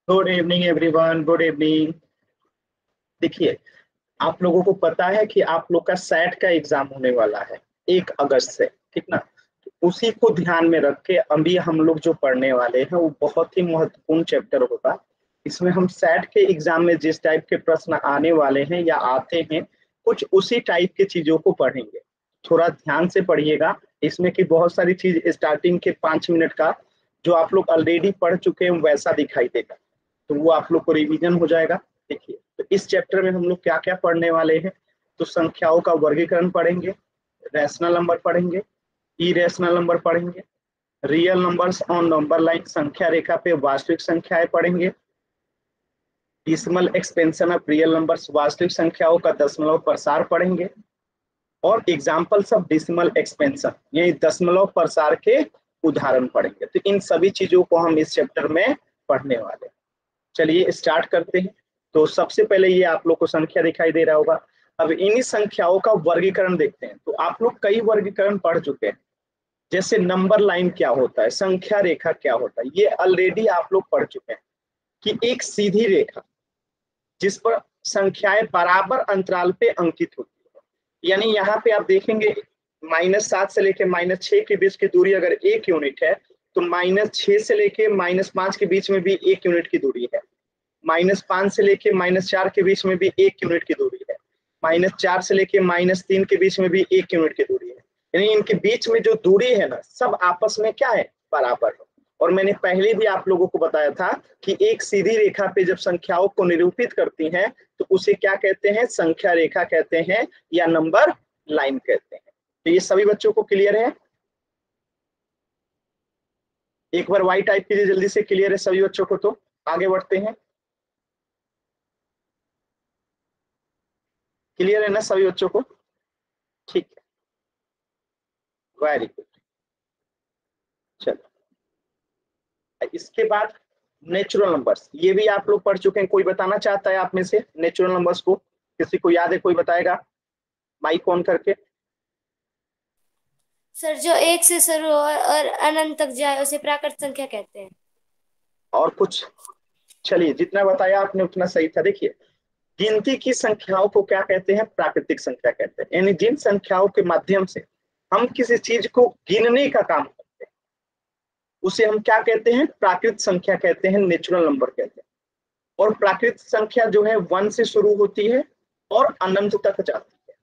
Good evening everyone, good evening. देखिए, आप लोगों को पता है कि आप लोग का सेट का एग्जाम होने वाला है 1 अगस्त से, ठीक ना। तो उसी को ध्यान में रख के अभी हम लोग जो पढ़ने वाले हैं वो बहुत ही महत्वपूर्ण चैप्टर होगा। इसमें हम सेट के एग्जाम में जिस टाइप के प्रश्न आने वाले हैं या आते हैं, कुछ उसी टाइप की चीजों को पढ़ेंगे। थोड़ा ध्यान से पढ़िएगा। इसमें की बहुत सारी चीज स्टार्टिंग के 5 मिनट का जो आप लोग ऑलरेडी पढ़ चुके हैं वैसा दिखाई देगा, तो वो आप लोग को रिवीजन हो जाएगा। देखिए, तो इस चैप्टर में हम लोग क्या क्या पढ़ने वाले हैं। तो संख्याओं का वर्गीकरण पढ़ेंगे, रैशनल नंबर पढ़ेंगे, इरेशनल नंबर पढ़ेंगे, real numbers on number line संख्या रेखा पे वास्तविक संख्याएं पढ़ेंगे, decimal expansion of real numbers वास्तविक संख्याओं का दशमलव प्रसार पढ़ेंगे, और एग्जाम्पल्स ऑफ डिसिमल एक्सपेंशन ये दशमलव प्रसार के उदाहरण पढ़ेंगे। तो इन सभी चीजों को हम इस चैप्टर में पढ़ने वाले हैं। चलिए स्टार्ट करते हैं। तो सबसे पहले ये आप लोग को संख्या दिखाई दे रहा होगा। अब इन्हीं संख्याओं का वर्गीकरण देखते हैं। तो आप लोग कई वर्गीकरण पढ़ चुके हैं, जैसे नंबर लाइन क्या होता है, संख्या रेखा क्या होता है, ये ऑलरेडी आप लोग पढ़ चुके हैं कि एक सीधी रेखा जिस पर संख्याएं बराबर अंतराल पे अंकित होती है। यानी यहाँ पे आप देखेंगे -7 से लेके -6 के बीच की दूरी अगर 1 यूनिट है, तो -6 से लेके -5 के बीच में भी 1 यूनिट की दूरी है। -5 से लेके -4 के बीच में भी 1 यूनिट की दूरी है। -4 से लेके -3 के बीच में भी 1 यूनिट की दूरी है। यानी इनके बीच में जो दूरी है ना, सब आपस में क्या है, बराबर है। और मैंने पहले भी आप लोगों को बताया था कि एक सीधी रेखा पे जब संख्याओं को निरूपित करती हैं तो उसे क्या कहते हैं, संख्या रेखा कहते हैं या नंबर लाइन कहते हैं। तो ये सभी बच्चों को क्लियर है। एक बार वाई टाइप कीजिए जल्दी से, क्लियर है सभी बच्चों को। तो आगे बढ़ते हैं। क्लियर है ना सभी बच्चों को? ठीक है, वेरी गुड। चलो, इसके बाद नेचुरल नंबर्स, ये भी आप लोग पढ़ चुके हैं। कोई बताना चाहता है आप में से नेचुरल नंबर्स को? किसी को याद है? कोई बताएगा माइक ऑन करके। सर, जो एक से शुरू हो और अनंत तक जाए उसे प्राकृत संख्या कहते हैं। और कुछ? चलिए, जितना बताया आपने उतना सही था। देखिए, गिनती की संख्याओं को क्या कहते हैं, प्राकृतिक संख्या कहते हैं। यानी जिन संख्याओं के माध्यम से हम किसी चीज को गिनने का काम करते हैं उसे हम क्या कहते हैं, प्राकृत संख्या कहते हैं, नेचुरल नंबर कहते हैं। और प्राकृत संख्या जो है 1 से शुरू होती है और अनंत तक जाती है।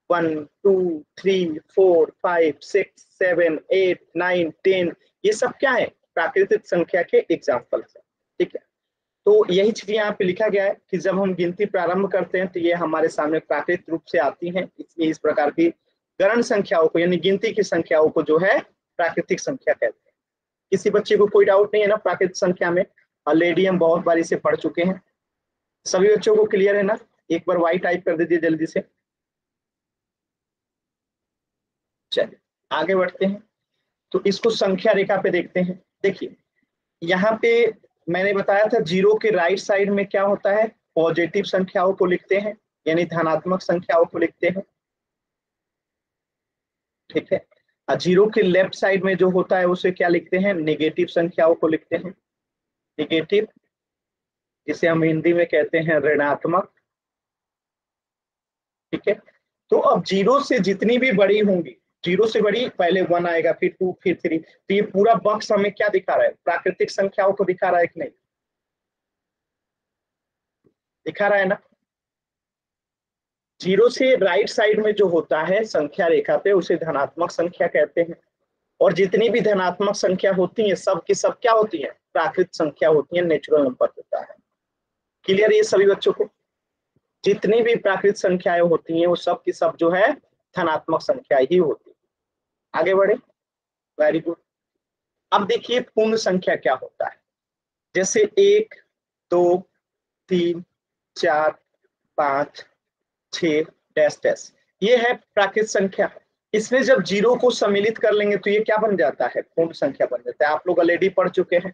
1 2 3 4 5 6 7 8 9 10, ये सब क्या है, प्राकृतिक संख्या के एग्जाम्पल्स है। ठीक है, तो यही चीज यहाँ पे लिखा गया है कि जब हम गिनती प्रारंभ करते हैं तो ये हमारे सामने प्राकृतिक रूप से आती हैं, इसलिए इस प्रकार की गणन संख्याओं को यानी गिनती की संख्याओं को जो है प्राकृतिक संख्या कहते हैं। किसी बच्चे को कोई डाउट नहीं है ना प्राकृतिक संख्या में? ऑलरेडी हम बहुत बार इसे पढ़ चुके हैं। सभी बच्चों को क्लियर है ना? एक बार वाई टाइप कर दीजिए जल्दी से। चलिए आगे बढ़ते हैं। तो इसको संख्या रेखा पे देखते हैं। देखिए, यहाँ पे मैंने बताया था जीरो के राइट साइड में क्या होता है, पॉजिटिव संख्याओं को लिखते हैं, यानी धनात्मक संख्याओं को लिखते हैं। ठीक है, और जीरो के लेफ्ट साइड में जो होता है उसे क्या लिखते हैं, नेगेटिव संख्याओं को लिखते हैं। नेगेटिव, जिसे हम हिंदी में कहते हैं ऋणात्मक। ठीक है, तो अब जीरो से जितनी भी बड़ी होंगी, जीरो से बड़ी पहले 1 आएगा, फिर 2, फिर 3, तो ये पूरा बक्स हमें क्या दिखा रहा है, प्राकृतिक संख्याओं को दिखा रहा है कि नहीं? दिखा रहा है ना? जीरो से राइट साइड में जो होता है संख्या रेखा पे उसे धनात्मक संख्या कहते हैं। और जितनी भी धनात्मक संख्या होती है सब की सब क्या होती है, प्राकृत संख्या होती है, नेचुरल नंबर होता है। क्लियर ये सभी बच्चों को? जितनी भी प्राकृत संख्याएं होती हैं वो सब की सब जो है धनात्मक संख्या ही होती है। आगे बढ़े, वेरी गुड। अब देखिए पूर्ण संख्या क्या होता है। जैसे 1 2 3 4 5 6 डैश डैश, ये है प्राकृत संख्या। इसमें जब जीरो को सम्मिलित कर लेंगे तो ये क्या बन जाता है, पूर्ण संख्या बन जाता है। आप लोग ऑलरेडी पढ़ चुके हैं।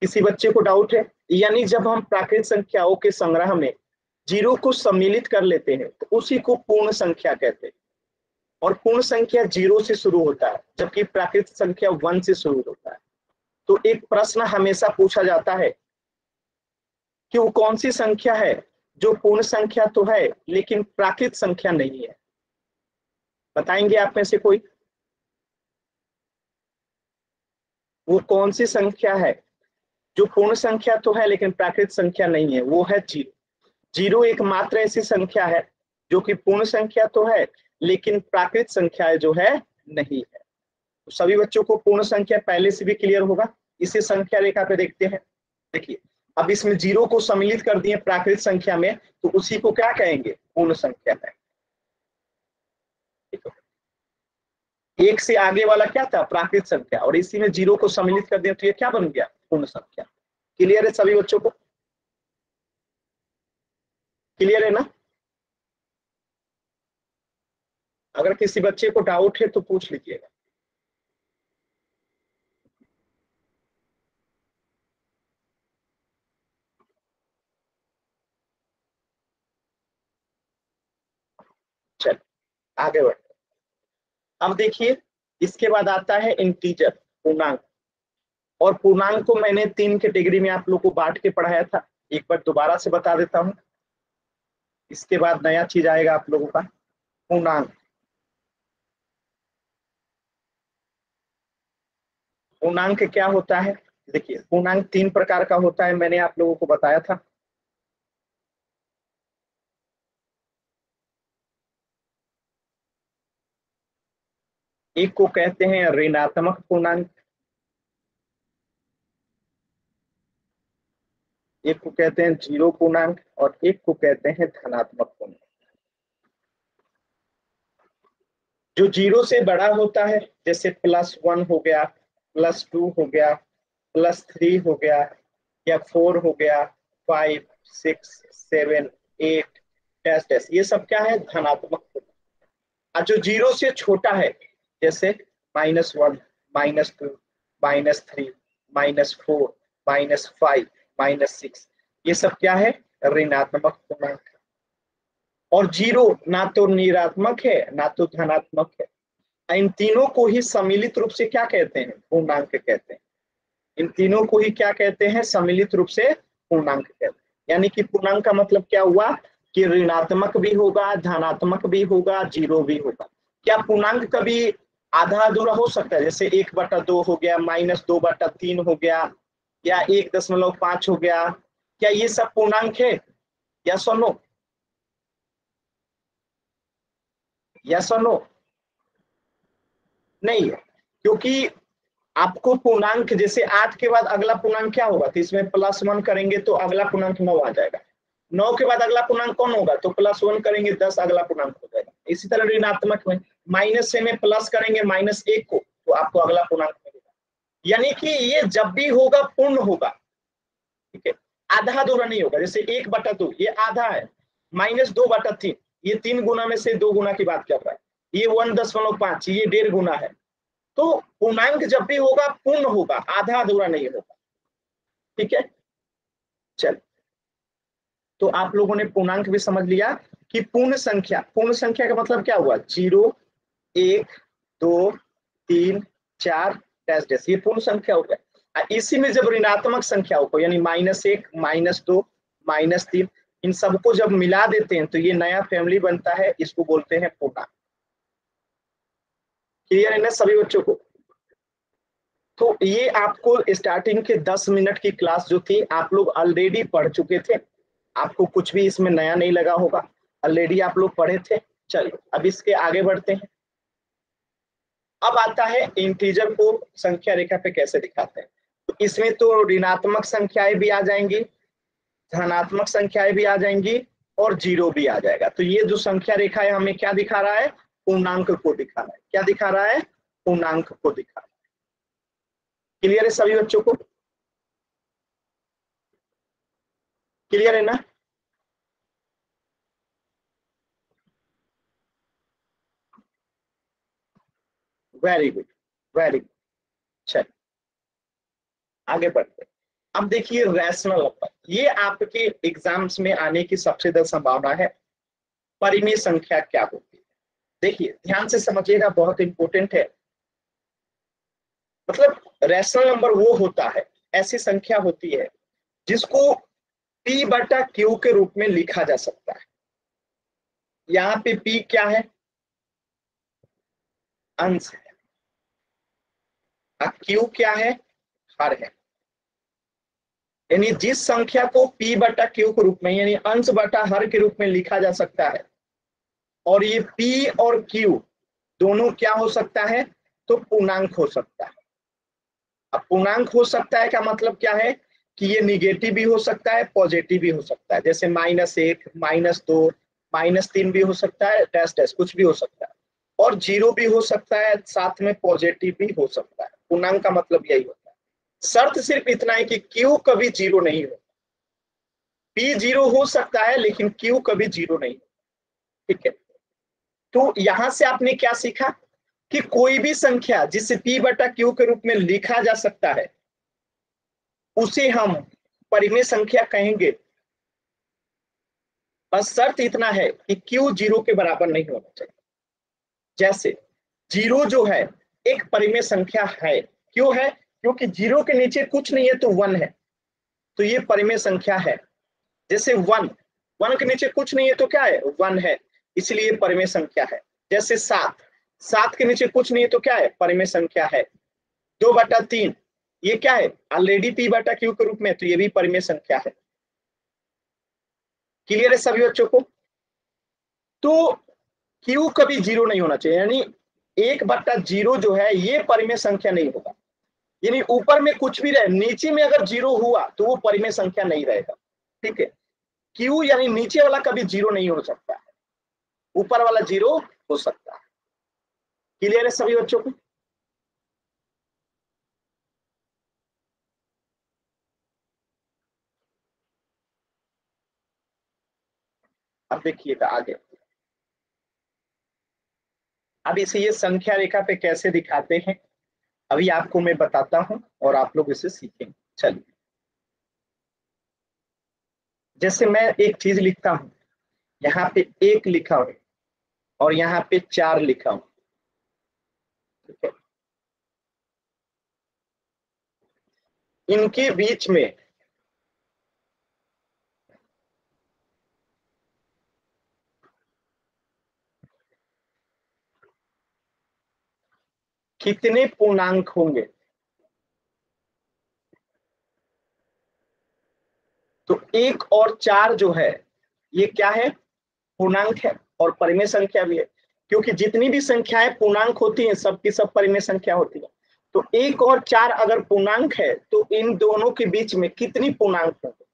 किसी बच्चे को डाउट है? यानी जब हम प्राकृत संख्याओं के संग्रह में जीरो को सम्मिलित कर लेते हैं तो उसी को पूर्ण संख्या कहते हैं। और पूर्ण संख्या जीरो से शुरू होता है जबकि प्राकृत संख्या 1 से शुरू होता है। तो एक प्रश्न हमेशा पूछा जाता है कि वो कौन सी संख्या है जो पूर्ण संख्या तो है लेकिन प्राकृत संख्या नहीं है? बताएंगे आप में से कोई? वो कौन सी संख्या है जो पूर्ण संख्या तो है लेकिन प्राकृत संख्या नहीं है? वो है जीरो। जीरो एकमात्र ऐसी संख्या है जो कि पूर्ण संख्या तो है लेकिन प्राकृत संख्या जो है नहीं है। तो सभी बच्चों को पूर्ण संख्या पहले से भी क्लियर होगा। इसे संख्या रेखा पे देखते हैं। देखिए, अब इसमें जीरो को सम्मिलित कर दिए प्राकृत संख्या में, तो उसी को क्या कहेंगे? पूर्ण संख्या है। एक से आगे वाला क्या था? प्राकृत संख्या, और इसी में जीरो को सम्मिलित कर दिया तो ये क्या बन गया? पूर्ण संख्या। क्लियर है सभी बच्चों को? क्लियर है ना? अगर किसी बच्चे को डाउट है तो पूछ लीजिएगा। चल आगे बढ़ते। अब देखिए, इसके बाद आता है इंटीजर, पूर्णांक। और पूर्णांक को मैंने 3 कैटेगरी में आप लोग को बांट के पढ़ाया था। एक बार दोबारा से बता देता हूं, इसके बाद नया चीज आएगा आप लोगों का। पूर्णांक, पूर्णांक क्या होता है? देखिए, पूर्णांक 3 प्रकार का होता है, मैंने आप लोगों को बताया था। एक को कहते हैं ऋणात्मक पूर्णांक, एक को कहते हैं जीरो पूर्णांक, और एक को कहते हैं धनात्मक पूर्णांक। जो जीरो से बड़ा होता है, जैसे +1 हो गया, +2 हो गया, +3 हो गया, या 4 हो गया, 5, 6, 7, 8 डैश डैश, ये सब क्या है? धनात्मक पूर्णांक। और जो जीरो से छोटा है, जैसे -1, -2, -3, -4, -5, -6, ये सब क्या है? ऋणात्मक पूर्णांक। और जीरो ना तो ऋणात्मक है ना तो धनात्मक है। इन तीनों को ही सम्मिलित रूप से क्या कहते हैं? पूर्णांक कहते हैं। इन तीनों को ही क्या कहते हैं? सम्मिलित रूप से पूर्णांक कहते हैं। यानी कि पूर्णांक का मतलब क्या हुआ? कि ऋणात्मक भी होगा, धनात्मक भी होगा, जीरो भी होगा। क्या पूर्णांक कभी आधा अधूरा हो सकता है? जैसे 1/2 हो गया, -2/3 हो गया, या 1.5 हो गया। क्या ये सब पूर्णांक है? या सुनो, या सुनो, नहीं है। क्योंकि आपको पूर्णांक, जैसे 8 के बाद अगला पूर्णांक क्या होगा? तो इसमें +1 करेंगे तो अगला पूर्णांक 9 आ जाएगा। 9 के बाद अगला पूर्णांक कौन होगा? तो +1 करेंगे 10, अगला पूर्णांक हो जाएगा। इसी तरह ऋणात्मक में माइनस से में प्लस करेंगे -1 को, तो आपको अगला पूर्णांक मिलेगा। यानी कि ये जब भी होगा पूर्ण होगा, ठीक है, आधा अधूरा नहीं होगा। जैसे 1/2 ये आधा है, -2/3 ये 3 गुना में से 2 गुना की बात कर रहा है, ये 1.5 ये 1.5 गुना है। तो पूर्णांक जब भी होगा पूर्ण होगा, आधा अधूरा नहीं होगा। ठीक है, चल, तो आप लोगों ने पूर्णांक भी समझ लिया कि पूर्ण संख्या, पूर्ण संख्या का मतलब क्या हुआ? 0, 1, 2, 3, 4 डैश डैश, ये पूर्ण संख्या हो गया। इसी में जब ऋणात्मक संख्याओं को, यानी -1, -2, -3, इन सबको जब मिला देते हैं तो ये नया फैमिली बनता है, इसको बोलते हैं पूर्णांक। क्लियर है ना सभी बच्चों को? तो ये आपको स्टार्टिंग के 10 मिनट की क्लास जो थी, आप लोग ऑलरेडी पढ़ चुके थे, आपको कुछ भी इसमें नया नहीं लगा होगा, ऑलरेडी आप लोग पढ़े थे। चलिए अब इसके आगे बढ़ते हैं। अब आता है इंटीजर को संख्या रेखा पे कैसे दिखाते हैं। तो इसमें तो ऋणात्मक संख्याएं भी आ जाएंगी, धनात्मक संख्याएं भी आ जाएंगी, और जीरो भी आ जाएगा। तो ये जो संख्या रेखा है हमें क्या दिखा रहा है? पूर्णांक को दिखा रहा है। क्या दिखा रहा है? पूर्णांक को दिखा रहा है। क्लियर है सभी बच्चों को? क्लियर है ना? Very good, very good. चलिए आगे बढ़ते। अब देखिए रैशनल नंबर, ये आपके एग्जाम्स में आने की सबसे ज्यादा संभावना है। परिमेय संख्या क्या होती है? देखिए ध्यान से समझिएगा, बहुत इंपॉर्टेंट है। मतलब रैशनल नंबर वो होता है, ऐसी संख्या होती है जिसको P बटा Q के रूप में लिखा जा सकता है। यहाँ पे P क्या है? अंश है, और Q क्या है? हर है। यानी जिस संख्या को P बटा Q के रूप में यानी अंश बटा हर के रूप में लिखा जा सकता है, और ये P और Q दोनों क्या हो सकता है? तो पूर्णांक हो सकता है। अब पूर्णांक हो सकता है का मतलब क्या है कि ये निगेटिव भी हो सकता है, पॉजिटिव भी हो सकता है। जैसे -1, -2, -3 भी हो सकता है, डैश डैश कुछ भी हो सकता है, और 0 भी हो सकता है, साथ में पॉजिटिव भी हो सकता है। पूर्णांक का मतलब यही होता है। शर्त सिर्फ इतना है कि Q कभी 0 नहीं हो। P 0 हो सकता है लेकिन Q कभी 0 नहीं हो। ठीक है, तो यहां से आपने क्या सीखा कि कोई भी संख्या जिसे P बटा Q के रूप में लिखा जा सकता है उसे हम परिमेय संख्या कहेंगे। बस शर्त इतना है कि Q 0 के बराबर नहीं होना चाहिए। जैसे 0 जो है एक परिमेय संख्या है। क्यों है? क्योंकि 0 के नीचे कुछ नहीं है तो 1 है, तो ये परिमेय संख्या है। जैसे 1 के नीचे कुछ नहीं है तो क्या है? 1 है, इसलिए परिमेय संख्या है। जैसे 7 के नीचे कुछ नहीं है तो क्या है? परिमेय संख्या है। 2/3 ये क्या है? ऑलरेडी P बटा Q के रूप में, तो ये भी परिमेय संख्या है। क्लियर है सभी बच्चों को? तो Q कभी 0 नहीं होना चाहिए, यानी 1/0 जो है ये परिमेय संख्या नहीं होगा। यानी ऊपर में कुछ भी रहे, नीचे में अगर 0 हुआ तो वो परिमेय संख्या नहीं रहेगा। ठीक है, Q यानी नीचे वाला कभी 0 नहीं हो सकता है, ऊपर वाला 0 हो सकता है। क्लियर है सभी बच्चों को? अब देखिएगा आगे। अब इसे ये संख्या रेखा पे कैसे दिखाते हैं अभी आपको मैं बताता हूं और आप लोग इसे सीखेंगे। चलिए, जैसे मैं एक चीज लिखता हूं, यहाँ पे 1 लिखा हूं और यहाँ पे 4 लिखा हूं। ठीक है, इनके बीच में कितने पूर्णांक होंगे? तो 1 और 4 जो है ये क्या है? पूर्णांक है और परिमेय संख्या भी है। क्योंकि जितनी भी संख्याएं पूर्णांक होती हैं सबकी सब परिमेय संख्या होती है। तो 1 और 4 अगर पूर्णांक है तो इन दोनों के बीच में कितनी पूर्णांक होंगे?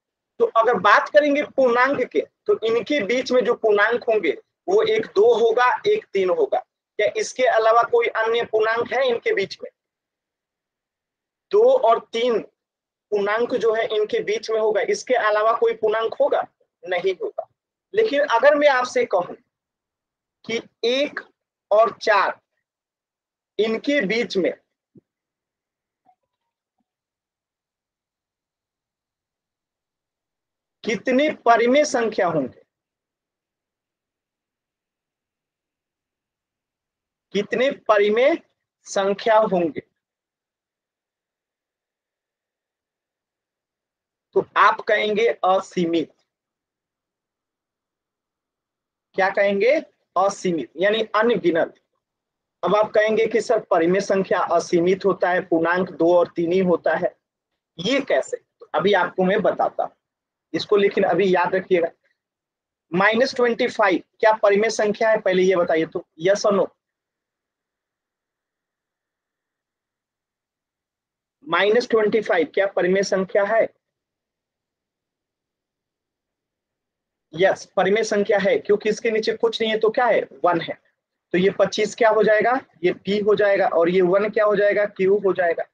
तो अगर बात करेंगे पूर्णांक के, तो इनके बीच में जो पूर्णांक होंगे वो एक 2 होगा, एक 3 होगा। क्या इसके अलावा कोई अन्य पूर्णांक है इनके बीच में? 2 और 3 पूर्णांक जो है इनके बीच में होगा, इसके अलावा कोई पूर्णांक होगा? नहीं होगा। लेकिन अगर मैं आपसे कहूं कि 1 और 4 इनके बीच में कितने परिमेय संख्या होंगे? कितने परिमेय संख्या होंगे? तो आप कहेंगे असीमित। क्या कहेंगे? असीमित यानी अनगिनत। अब आप कहेंगे कि सर परिमेय संख्या असीमित होता है, पूर्णांक 2 और 3 ही होता है, ये कैसे? तो अभी आपको मैं बताता हूं इसको, लेकिन अभी याद रखिएगा। -25 क्या परिमेय संख्या है? पहले ये बताइए तो, यस और नो। -25 क्या परिमेय संख्या है? यस, परिमेय संख्या है, क्योंकि इसके नीचे कुछ नहीं है तो क्या है? 1 है। तो ये 25 क्या हो जाएगा? ये P हो जाएगा, और ये 1 क्या हो जाएगा? Q हो जाएगा।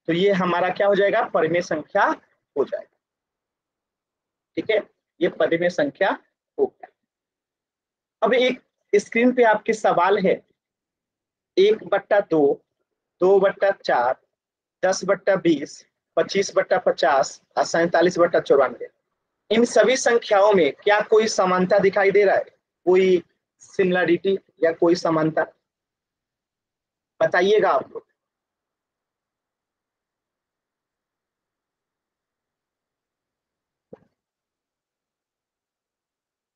तो ये हमारा क्या हो जाएगा? परिमेय संख्या हो जाएगा। ठीक है, ये परिमेय संख्या हो गया। अब एक स्क्रीन पे आपके सवाल है, 1/2, 2/4, 10/20, 25/50 और 47/94, इन सभी संख्याओं में क्या कोई समानता दिखाई दे रहा है? कोई सिमिलरिटी या कोई समानता? बताइएगा आप लोग।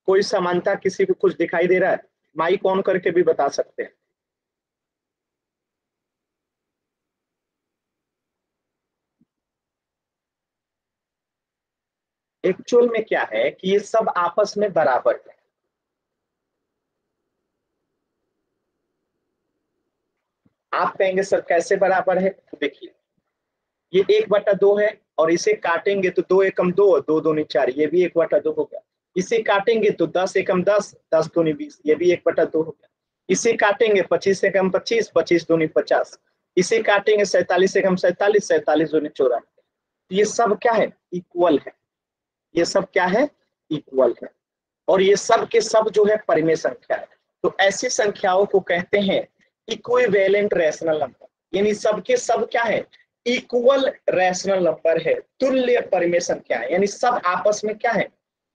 कोई समानता किसी को कुछ दिखाई दे रहा है? माइक ऑन करके भी बता सकते हैं। एक्चुअल में क्या है कि ये सब आपस में बराबर है। आप कहेंगे सर कैसे बराबर है? तो देखिए, ये 1/2 है और इसे काटेंगे तो 2 एकम 2, 2 दूनी 4, ये भी 1/2 हो गया। इसे काटेंगे तो 10 एकम 10, 10 दूनी 20, ये भी 1/2 हो गया। इसे काटेंगे 25 एकम 25, 25 दूनी 50। इसे काटेंगे 47 एकम 47, 47 दूनी 94। ये सब क्या है? इक्वल है। ये सब क्या है? इक्वल है। और ये सब के सब जो है परिमेय संख्या है। तो ऐसी संख्याओं को कहते हैं इक्विवेलेंट रैशनल नंबर। यानी सबके सब क्या है? इक्वल रैशनल नंबर है, तुल्य परिमेय संख्या है, यानी सब आपस में क्या है?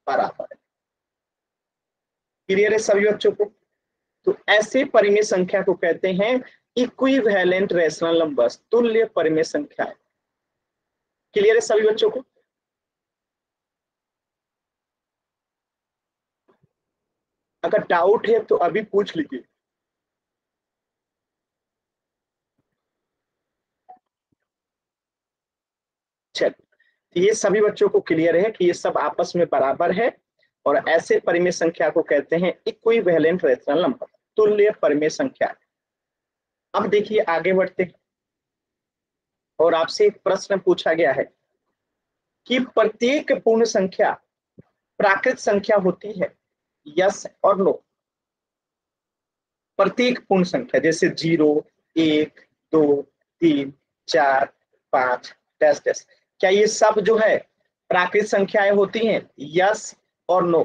बराबर है। क्लियर है सभी बच्चों को? तो ऐसे परिमेय संख्या को कहते हैं इक्विवेलेंट रैशनल नंबर्स, तुल्य परिमेय संख्या है। क्लियर है सभी बच्चों को? अगर डाउट है तो अभी पूछ लीजिए। चल, ये सभी बच्चों को क्लियर है कि ये सब आपस में बराबर है और ऐसे परिमेय संख्या को कहते हैं इक्विवेलेंट रैशनल नंबर, तुल्य परिमेय संख्या। अब देखिए आगे बढ़ते हैं और आपसे एक प्रश्न पूछा गया है कि प्रत्येक पूर्ण संख्या प्राकृत संख्या होती है, यस और नो? प्रत्येक पूर्ण संख्या जैसे 0, 1, 2, 3, 4, 5 डैश डैश, क्या ये सब जो है प्राकृत संख्याएं होती हैं, यस और नो?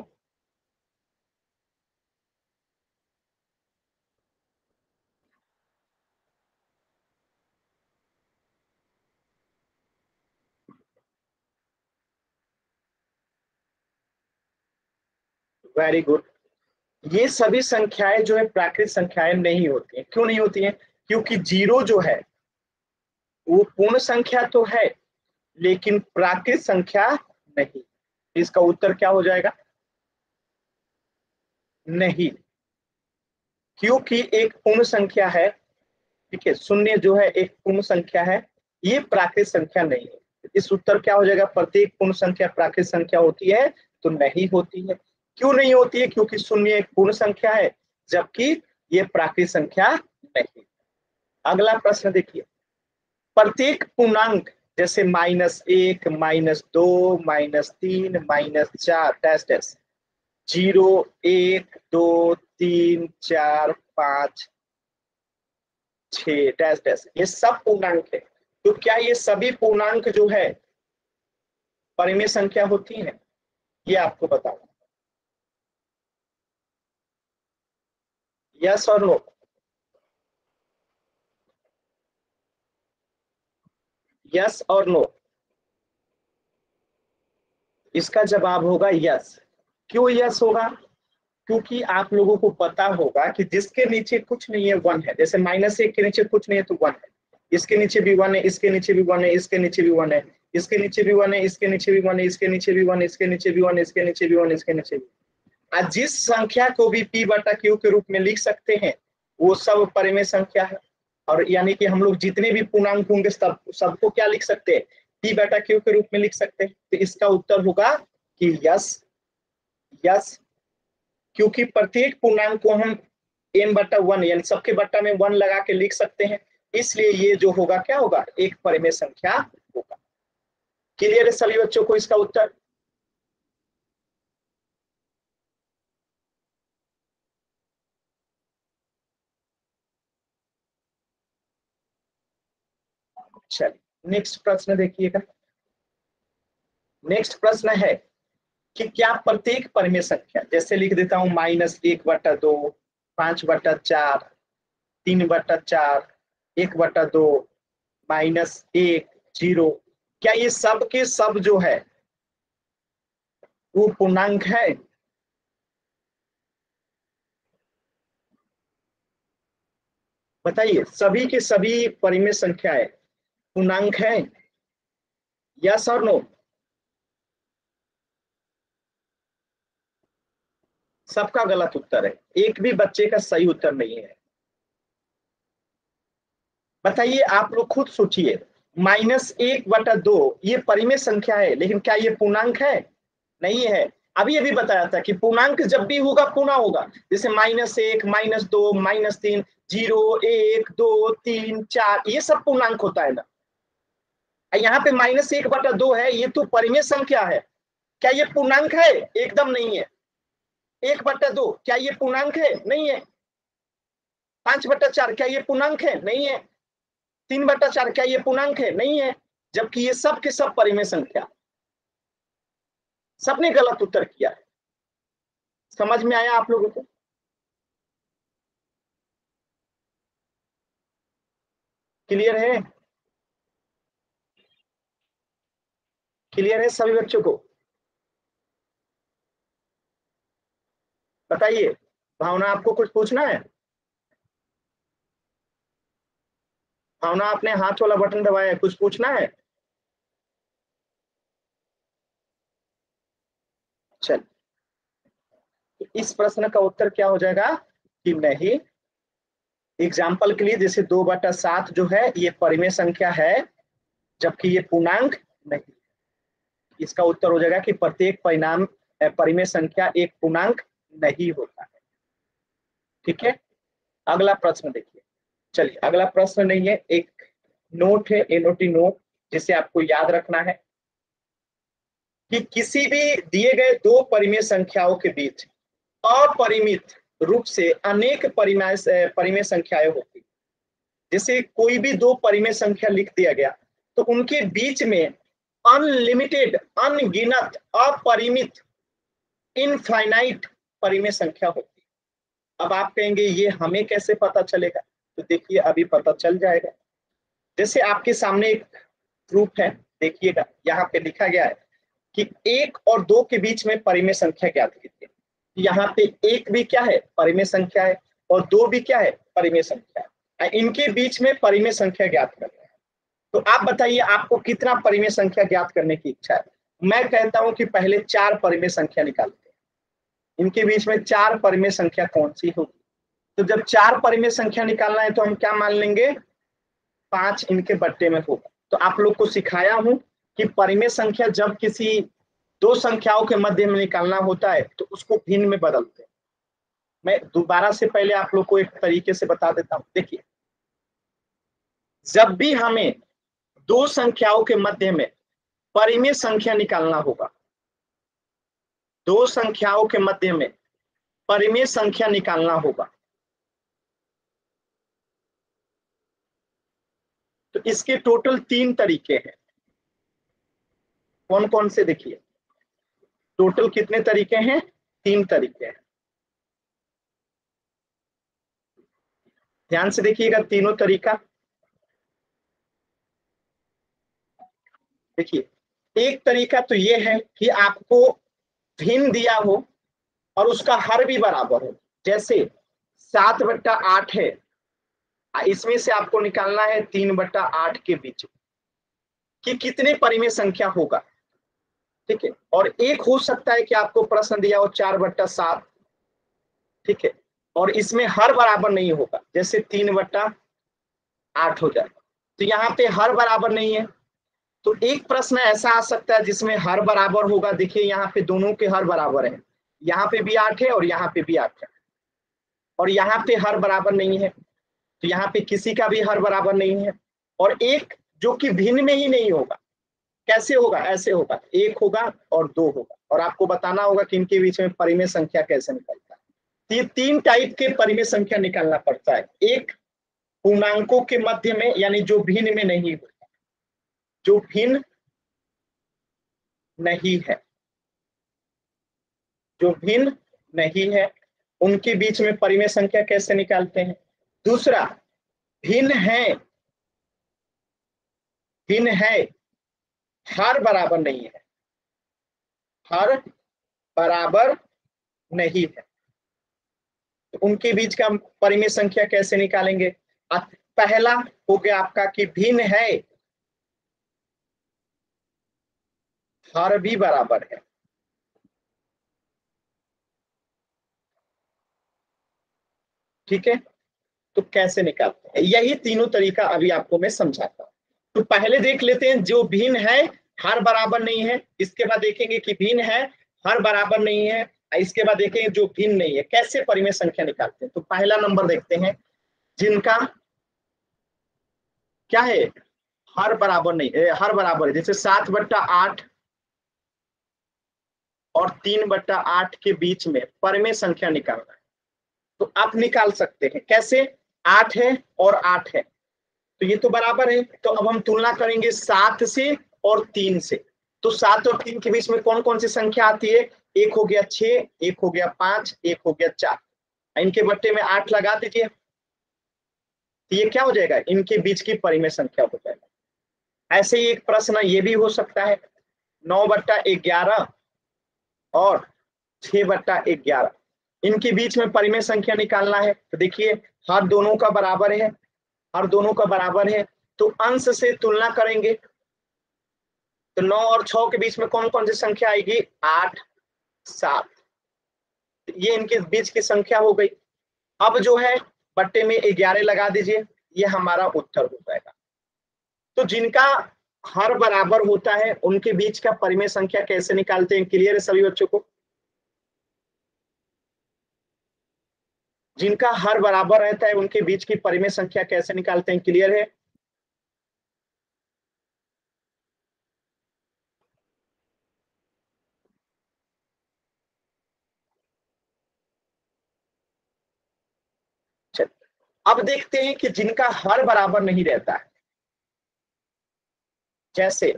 Very good. ये सभी संख्याएं जो है प्राकृत संख्याएं नहीं होती हैं। क्यों नहीं होती हैं? क्योंकि 0 जो है वो पूर्ण संख्या तो है लेकिन प्राकृत संख्या नहीं। इसका उत्तर क्या हो जाएगा? नहीं। क्योंकि एक पूर्ण संख्या है, ठीक है, शून्य जो है एक पूर्ण संख्या है, ये प्राकृत संख्या नहीं है। इस उत्तर क्या हो जाएगा? प्रत्येक पूर्ण संख्या प्राकृत संख्या होती है? तो नहीं होती है। क्यों नहीं होती है? क्योंकि शून्य एक पूर्ण संख्या है जबकि ये प्राकृत संख्या नहीं। अगला प्रश्न देखिए, प्रत्येक पूर्णांक जैसे -1, -2, -3, -4 डैश डैश, 0, 1, 2, 3, 4, 5, 6 डैश डैश, ये सब पूर्णांक है। तो क्या ये सभी पूर्णांक जो है परिमेय संख्या होती है? ये आपको बताओ, यस और नो? यस और नो? इसका जवाब होगा यस। क्यों यस होगा? क्योंकि आप लोगों को पता होगा कि जिसके नीचे कुछ नहीं है 1 है, जैसे -1 के नीचे कुछ नहीं है तो 1 है, इसके नीचे भी 1 है, इसके नीचे भी 1 है, इसके नीचे भी 1 है, इसके नीचे भी 1 है, इसके नीचे भी 1 है, इसके नीचे भी 1, इसके नीचे भी 1, इसके नीचे भी 1, इसके नीचे भी। आज जिस संख्या को भी p/q के रूप में लिख सकते हैं वो सब परिमेय संख्या है। और यानी कि हम लोग जितने भी पूर्णांक होंगे सबको क्या लिख सकते हैं? p/q के रूप में लिख सकते हैं। तो इसका उत्तर होगा कि यस। यस, क्योंकि प्रत्येक पूर्णांक को हम m/1 यानी सबके बट्टा में 1 लगा के लिख सकते हैं, इसलिए ये जो होगा क्या होगा? एक परिमेय संख्या होगा। क्लियर है सभी बच्चों को इसका उत्तर? चलिए नेक्स्ट प्रश्न देखिएगा। नेक्स्ट प्रश्न है कि क्या प्रत्येक परिमेय संख्या, जैसे लिख देता हूं -1/2, 5/4, 3/4, 1/2, -1, 0, क्या ये सब के सब जो है वो पूर्णांक है? बताइए, सभी के सभी परिमेय संख्याएं पूर्णांक है, यस और नो? सबका गलत उत्तर है, एक भी बच्चे का सही उत्तर नहीं है। बताइए, आप लोग खुद सोचिए, -1/2 ये परिमेय संख्या है, लेकिन क्या ये पूर्णांक है? नहीं है। अभी अभी बताया था कि पूर्णांक जब भी होगा पूर्ण होगा, जैसे -1, -2, -3, 0, 1, 2, 3, 4, ये सब पूर्णांक होता है ना। यहाँ पे -1/2 है, ये तो परिमेय संख्या है। क्या ये पूर्णांक है? एकदम नहीं है। 1/2 क्या ये पूर्णांक है? नहीं है। 5/4 क्या ये पूर्णांक है? नहीं है। 3/4 क्या ये पूर्णांक है? नहीं है। जबकि ये सब के सब परिमेय संख्या। सबने गलत उत्तर किया है। समझ में आया आप लोगों को? क्लियर है? क्लियर है सभी बच्चों को? बताइए, भावना आपको कुछ पूछना है? भावना, आपने हाथ वाला बटन दबाया है, कुछ पूछना है? चल, इस प्रश्न का उत्तर क्या हो जाएगा कि नहीं। एग्जाम्पल के लिए, जैसे 2/7 जो है ये परिमेय संख्या है, जबकि ये पूर्णांक नहीं। इसका उत्तर हो जाएगा कि प्रत्येक परिमेय संख्या एक पूर्णांक नहीं होता है। ठीक है, अगला प्रश्न देखिए। चलिए, अगला प्रश्न नहीं है, एक नोट है, एनओटी नोट, जिसे आपको याद रखना है कि किसी भी दिए गए दो परिमेय संख्याओं के बीच अपरिमित रूप से अनेक परिमेय संख्याएं होती। जैसे कोई भी दो परिमेय संख्या लिख दिया गया, तो उनके बीच में अनलिमिटेड, अनगिनत, अपरिमित, इनफाइनाइट परिमेय संख्या होती। अब आप कहेंगे ये हमें कैसे पता चलेगा? तो देखिए, अभी पता चल जाएगा। जैसे आपके सामने एक प्रूफ है, देखिएगा, यहाँ पे लिखा गया है कि 1 और 2 के बीच में परिमेय संख्या ज्ञात कीजिए। यहाँ पे 1 भी क्या है? परिमेय संख्या है, और 2 भी क्या है? परिमेय संख्या है। इनके बीच में परिमेय संख्या ज्ञात कर रहे हैं। तो आप बताइए, आपको कितना परिमेय संख्या ज्ञात करने की इच्छा है? मैं कहता हूं कि पहले 4 परिमेय संख्या निकालते हैं। इनके बीच में 4 परिमेय संख्या कौन सी होगी? तो जब 4 परिमेय संख्या निकालना है तो हम क्या मान लेंगे? 5 इनके बट्टे में होगा। तो आप लोग को सिखाया हूं कि परिमेय संख्या जब किसी दो संख्याओं के मध्य में निकालना होता है तो उसको भिन्न में बदलते हैं। मैं दोबारा से पहले आप लोग को एक तरीके से बता देता हूं। देखिए, जब भी हमें दो संख्याओं के मध्य में परिमेय संख्या निकालना होगा, दो संख्याओं के मध्य में परिमेय संख्या निकालना होगा, तो इसके टोटल 3 तरीके हैं। कौन कौन से? देखिए, टोटल कितने तरीके हैं? 3 तरीके हैं। ध्यान से देखिएगा तीनों तरीका। देखिए, एक तरीका तो ये है कि आपको भिन्न दिया हो और उसका हर भी बराबर हो। जैसे 7/8 है, इसमें से आपको निकालना है 3/8 के बीच कि कितने परिमेय संख्या होगा। ठीक है, और एक हो सकता है कि आपको प्रश्न दिया हो 4/7। ठीक है, और इसमें हर बराबर नहीं होगा, जैसे 3/8 हो जाए, तो यहाँ पे हर बराबर नहीं है। तो एक प्रश्न ऐसा आ सकता है जिसमें हर बराबर होगा। देखिए, यहाँ पे दोनों के हर बराबर है, यहाँ पे भी 8 है और यहाँ पे भी 8 है, और यहाँ पे हर बराबर नहीं है, तो यहाँ पे किसी का भी हर बराबर नहीं है। और एक जो कि भिन्न में ही नहीं होगा। कैसे होगा? ऐसे होगा, 1 होगा और 2 होगा, और आपको बताना होगा कि इनके बीच में परिमेय संख्या कैसे निकलता है। तो ये 3 टाइप के परिमेय संख्या निकालना पड़ता है। एक पूर्णांकों के मध्य में, यानी जो भिन्न में नहीं होता, जो भिन्न नहीं है, जो भिन्न नहीं है, उनके बीच में परिमेय संख्या कैसे निकालते हैं। दूसरा, भिन्न है, भिन्न है, हर बराबर नहीं है, हर बराबर नहीं है, तो उनके बीच का परिमेय संख्या कैसे निकालेंगे। पहला हो गया आपका कि भिन्न है, हर भी बराबर है। ठीक है, तो कैसे निकालते हैं, यही तीनों तरीका अभी आपको मैं समझाता हूँ। तो पहले देख लेते हैं जो भिन्न है हर बराबर नहीं है, इसके बाद देखेंगे कि भिन्न है हर बराबर नहीं है, इसके बाद देखेंगे जो भिन्न नहीं है कैसे परिमेय संख्या निकालते हैं। तो पहला नंबर देखते हैं जिनका क्या है हर बराबर नहीं है, हर बराबर है, जैसे 7/8 और 3/8 के बीच में परिमेय संख्या निकालना है। तो आप निकाल सकते हैं कैसे, 8 है और 8 है तो ये तो बराबर है, तो अब हम तुलना करेंगे 7 से और 3 से। तो 7 और 3 के बीच में कौन कौन सी संख्या आती है, एक हो गया 6, एक हो गया 5, एक हो गया 4, इनके बट्टे में 8 लगा दीजिए, तो ये क्या हो जाएगा, इनके बीच की परिमेय संख्या हो जाएगा। ऐसे ही एक प्रश्न ये भी हो सकता है 9/11 और 6/11, इनके बीच में परिमेय संख्या निकालना है। तो देखिए हर दोनों का बराबर है, हर दोनों का बराबर है, तो अंश से तुलना करेंगे, तो 9 और 6 के बीच में कौन कौन सी संख्या आएगी, 8, 7, ये इनके बीच की संख्या हो गई। अब जो है बट्टे में 11 लगा दीजिए, ये हमारा उत्तर हो जाएगा। तो जिनका हर बराबर होता है उनके बीच का परिमेय संख्या कैसे निकालते हैं, क्लियर है सभी बच्चों को। जिनका हर बराबर रहता है उनके बीच की परिमेय संख्या कैसे निकालते हैं, क्लियर है। चल अब देखते हैं कि जिनका हर बराबर नहीं रहता है, जैसे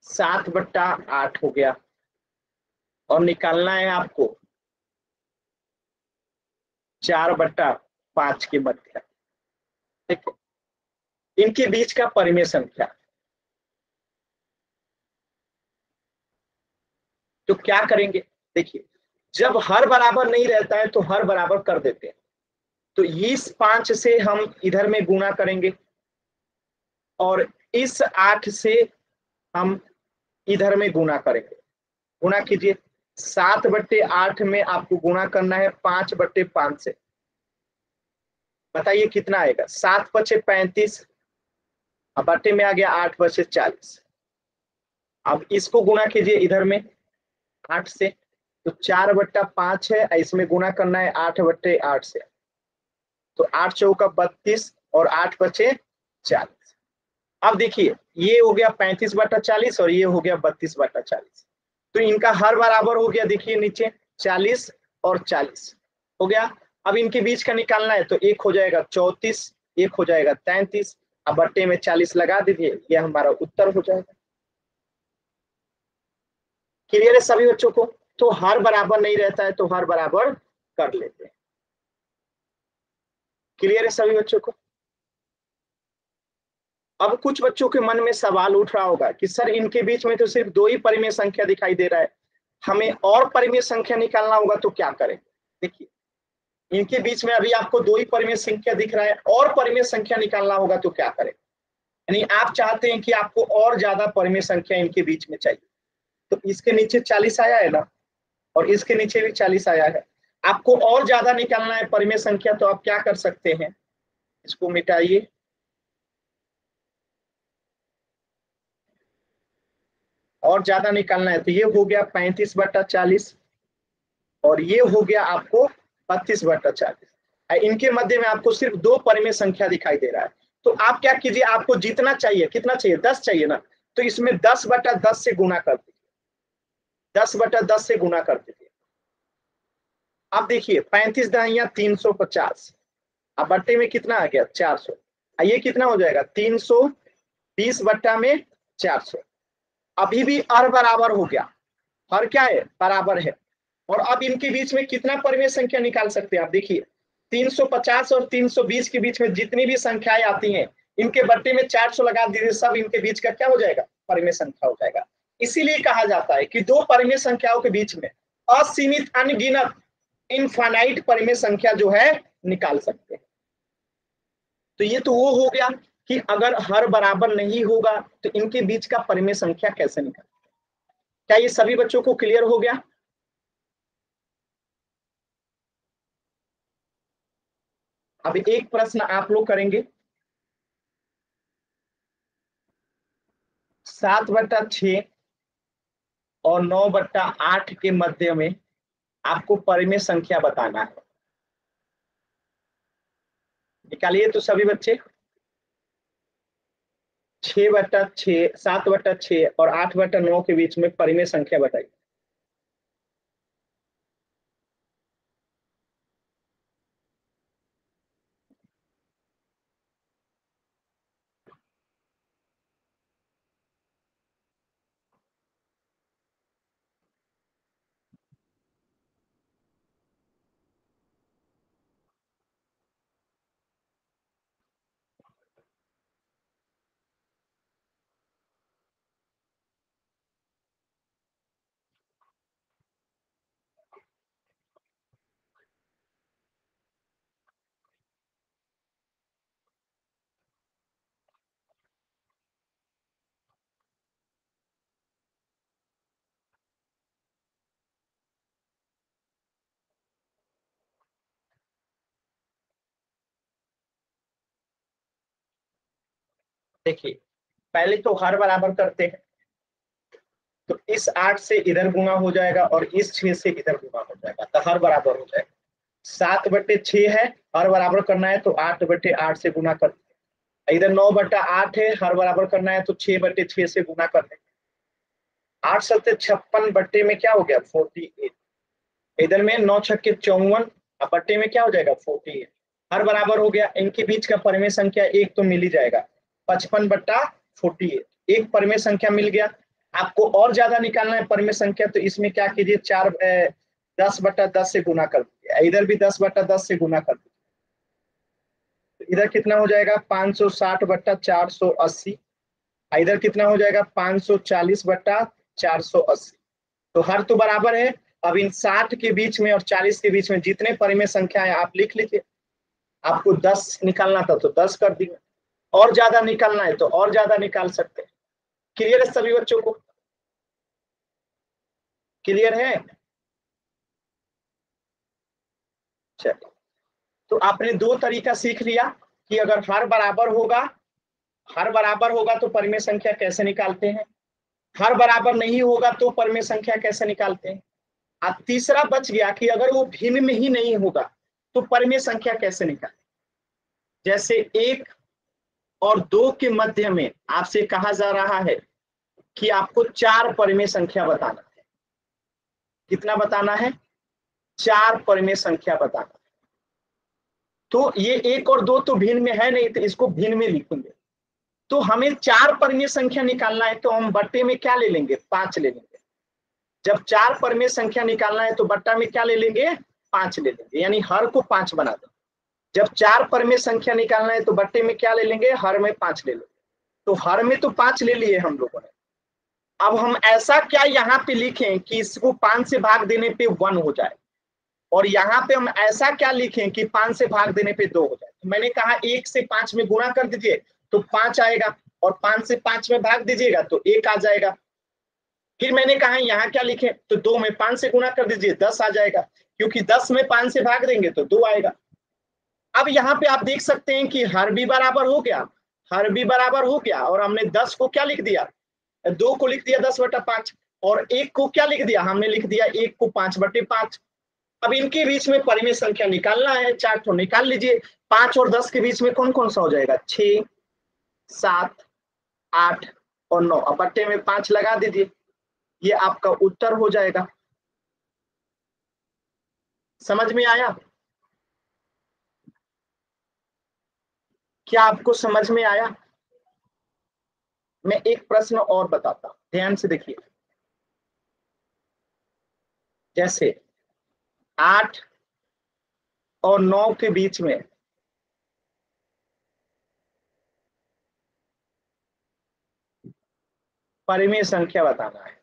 7/8 हो गया और निकालना है आपको 4/5 के मध्य, ठीक है, इनके बीच का परिमेय संख्या। तो क्या करेंगे, देखिए जब हर बराबर नहीं रहता है तो हर बराबर कर देते हैं, तो इस 5 से हम इधर में गुणा करेंगे और इस 8 से हम इधर में गुणा करेंगे। गुणा कीजिए, 7/8 में आपको गुणा करना है 5/5 से, बताइए कितना आएगा, 7×5 = 35, अब बट्टे में आ गया 8/40। अब इसको गुणा कीजिए इधर में 8 से, तो 4/5 है, इसमें गुणा करना है 8/8 से, तो 8 चौका 32 और 8×5 = 40। अब देखिए ये हो गया 35/40 और ये हो गया 32/40, तो इनका हर बराबर हो गया, देखिए नीचे 40 और 40 हो गया। अब इनके बीच का निकालना है, तो एक हो जाएगा 34, एक हो जाएगा 33, अब बट्टे में 40 लगा दीजिए, ये हमारा उत्तर हो जाएगा। क्लियर है सभी बच्चों को। तो हर बराबर नहीं रहता है तो हर बराबर कर लेते हैं। क्लियर है सभी बच्चों को। अब कुछ बच्चों के मन में सवाल उठ रहा होगा कि सर इनके बीच में तो सिर्फ 2 ही परिमेय संख्या दिखाई दे रहा है, हमें और परिमेय संख्या निकालना होगा तो क्या करें। देखिए इनके बीच में अभी आपको 2 ही परिमेय संख्या दिख रहा है, और परिमेय संख्या निकालना होगा तो क्या करें। यानी आप चाहते हैं कि आपको और ज्यादा परिमेय संख्या इनके बीच में चाहिए, तो इसके नीचे 40 आया है ना, और इसके नीचे भी 40 आया है, आपको और ज्यादा निकालना है परिमेय संख्या, तो आप क्या कर सकते हैं, इसको मिटाइए, और ज्यादा निकालना है, तो ये हो गया 35/40 और ये हो गया आपको 32/40। इनके मध्य में आपको सिर्फ 2 परिमेय संख्या दिखाई दे रहा है, तो आप क्या कीजिए, आपको जितना चाहिए, कितना चाहिए, 10 चाहिए ना, तो इसमें 10/10 से गुणा कर दीजिए, 10/10 से गुणा कर दीजिए। अब देखिए 35 दहाइयां 350, अब बट्टे में कितना आ गया 400, ये कितना हो जाएगा 320/400। अभी भी हर बराबर हो गया, हर क्या है बराबर है, और अब इनके बीच में कितना परिमेय संख्या निकाल सकते हैं आप, देखिए 350 और 320 के बीच में जितनी भी संख्याएं आती हैं, इनके बट्टे में 400 लगा दीजिए, सब इनके बीच का क्या हो जाएगा, परिमेय संख्या हो जाएगा। इसीलिए कहा जाता है कि 2 परिमेय संख्याओं के बीच में असीमित अनगिनत इनफाइनाइट परिमेय संख्या जो है निकाल सकते हैं। तो ये तो वो हो गया कि अगर हर बराबर नहीं होगा तो इनके बीच का परिमेय संख्या कैसे निकालें। क्या ये सभी बच्चों को क्लियर हो गया। अब एक प्रश्न आप लोग करेंगे, 7/6 और 9/8 के मध्य में आपको परिमेय संख्या बताना है। निकालिए तो सभी बच्चे। 6/6, 7/6 और 8/9 के बीच में परिमेय संख्या बताइए। देखिए, पहले तो हर बराबर करते हैं, तो इस 8 से इधर गुना हो जाएगा और इस 6 से इधर गुना हो जाएगा, तो हर बराबर हो जाएगा। 7/6 है, हर बराबर करना है तो 8/8 से गुना कर दें। इधर 9/8 है, हर बराबर करना है तो 6/6 से गुना कर दें। 8 7 56 बट्टे में क्या हो गया 48। इधर में 9 छक्के 54 बट्टे में क्या हो जाएगा 48। हर बराबर हो गया। इनके बीच का परिमेय संख्या एक तो मिल ही जाएगा, 55/48। एक परिमेय संख्या मिल गया। आपको और ज्यादा निकालना है परिमेय संख्या, तो इसमें क्या कीजिए 10/10 से गुना कर दीजिए। इधर भी 10/10 से गुना कर दीजिए, तो इधर कितना हो जाएगा 560/480। इधर कितना हो जाएगा 540/480। तो हर तो बराबर है। अब इन 60 के बीच में और 40 के बीच में जितने परिमेय संख्या है आप लिख लीजिए। आपको 10 निकालना था तो 10 कर दिए, और ज्यादा निकालना है तो और ज्यादा निकाल सकते हैं। क्लियर है सभी बच्चों को? क्लियर है? चलिए, तो आपने दो तरीका सीख लिया कि अगर हर बराबर होगा तो परिमेय संख्या कैसे निकालते हैं, हर बराबर नहीं होगा तो परिमेय संख्या कैसे निकालते हैं। अब तीसरा बच गया कि अगर वो भिन्न में ही नहीं होगा तो परिमेय संख्या कैसे निकालें। जैसे 1 और 2 के मध्य में आपसे कहा जा रहा है कि आपको 4 परिमेय संख्या बताना है। कितना बताना है? 4 परिमेय संख्या बताना है। तो ये 1 और 2 तो भिन्न में है नहीं, तो इसको भिन्न में लिखेंगे। तो हमें 4 परिमेय संख्या निकालना है तो हम बट्टे में क्या ले लेंगे 5 ले लेंगे। जब 4 परिमेय संख्या निकालना है तो बट्टा में क्या ले लेंगे 5 ले लेंगे, यानी हर को 5 बना देंगे। जब 4 परिमेय संख्या निकालना है तो बट्टे में क्या ले लेंगे हर में 5 ले लेंगे। तो हर में तो 5 ले लिए हम लोगों ने। अब हम ऐसा क्या यहाँ पे लिखें कि इसको 5 से भाग देने पे 1 हो जाए, और यहाँ पे हम ऐसा क्या लिखें कि 5 से भाग देने पे 2 हो जाए। तो मैंने कहा 1 से 5 में गुणा कर दीजिए तो 5 आएगा, और 5 से 5 में भाग दीजिएगा तो 1 आ जाएगा। फिर मैंने कहा यहाँ क्या लिखें, तो 2 में 5 से गुणा कर दीजिए 10 आ जाएगा, क्योंकि 10 में 5 से भाग देंगे तो 2 आएगा। अब यहाँ पे आप देख सकते हैं कि हर भी बराबर हो गया, हर भी बराबर हो गया, और हमने 10 को क्या लिख दिया 2 को लिख दिया 10/5, और 1 को क्या लिख दिया हमने लिख दिया 1 को 5/5। अब इनके बीच में परिमेय संख्या निकालना है, 4 तो निकाल लीजिए। 5 और 10 के बीच में कौन कौन सा हो जाएगा 6 7 8 और 9। अब बट्टे में 5 लगा दीजिए, ये आपका उत्तर हो जाएगा। समझ में आया? क्या आपको समझ में आया? मैं एक प्रश्न और बताता हूं, ध्यान से देखिए। जैसे 8 और 9 के बीच में परिमेय संख्या बताना है,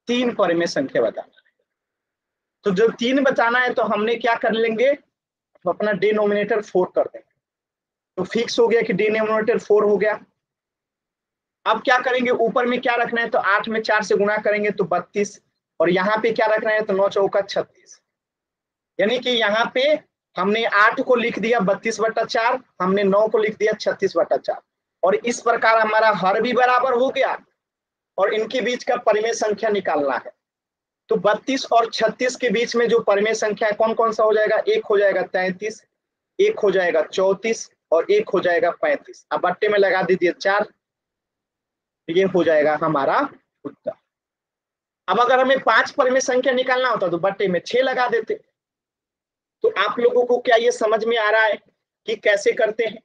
3 परिमेय संख्या बताना है। तो जब 3 बताना है तो हमने क्या कर लेंगे, तो अपना डिनोमिनेटर 4 कर देंगे। तो फिक्स हो गया कि डिनोमिनेटर 4 हो गया। अब क्या करेंगे, ऊपर में क्या रखना है, तो 8 में 4 से गुणा करेंगे तो 32, और यहाँ पे क्या रखना है तो 9 चौका 36। यानी कि यहाँ पे हमने 8 को लिख दिया 32/4, हमने 9 को लिख दिया 36/4, और इस प्रकार हमारा हर भी बराबर हो गया और इनके बीच का परिमेय संख्या निकालना है। तो 32 और 36 के बीच में जो परिमेय संख्या है कौन कौन सा हो जाएगा? एक हो जाएगा 33, एक हो जाएगा 34 और एक हो जाएगा 35। अब बट्टे में लगा दीजिए 4, ये हो जाएगा हमारा उत्तर। अब अगर हमें 5 परिमेय संख्या निकालना होता तो बट्टे में 6 लगा देते। तो आप लोगों को क्या ये समझ में आ रहा है कि कैसे करते हैं?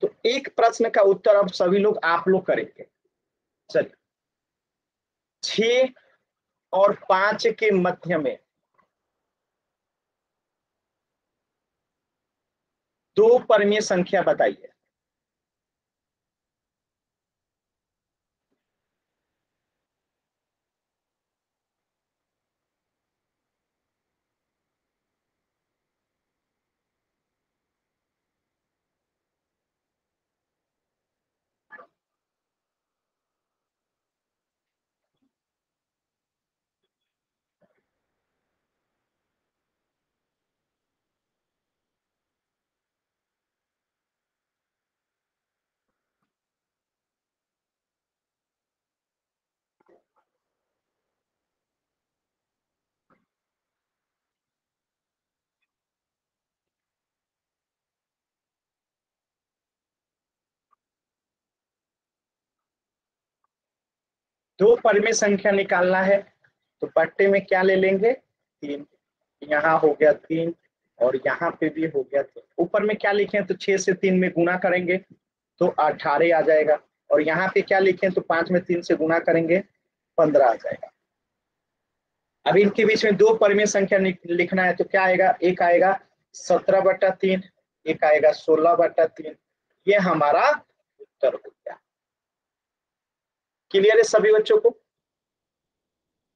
तो एक प्रश्न का उत्तर अब सभी लोग आप लोग करेंगे। चलिए, 6 और 5 के मध्य में 2 परिमेय संख्या बताइए। दो परिमेय संख्या निकालना है तो बट्टे में क्या ले लेंगे? 3। यहाँ हो गया 3 और यहाँ पे भी हो गया 3। ऊपर में क्या लिखे तो 6 से 3 में गुना करेंगे तो 18 आ जाएगा, और यहाँ पे क्या लिखे तो 5 में 3 से गुना करेंगे 15 आ जाएगा। अब इनके बीच में 2 परिमेय संख्या लिखना है तो क्या आएगा? एक आएगा 17/3, एक आएगा 16/3। ये हमारा उत्तर हो गया। क्लियर है सभी बच्चों को?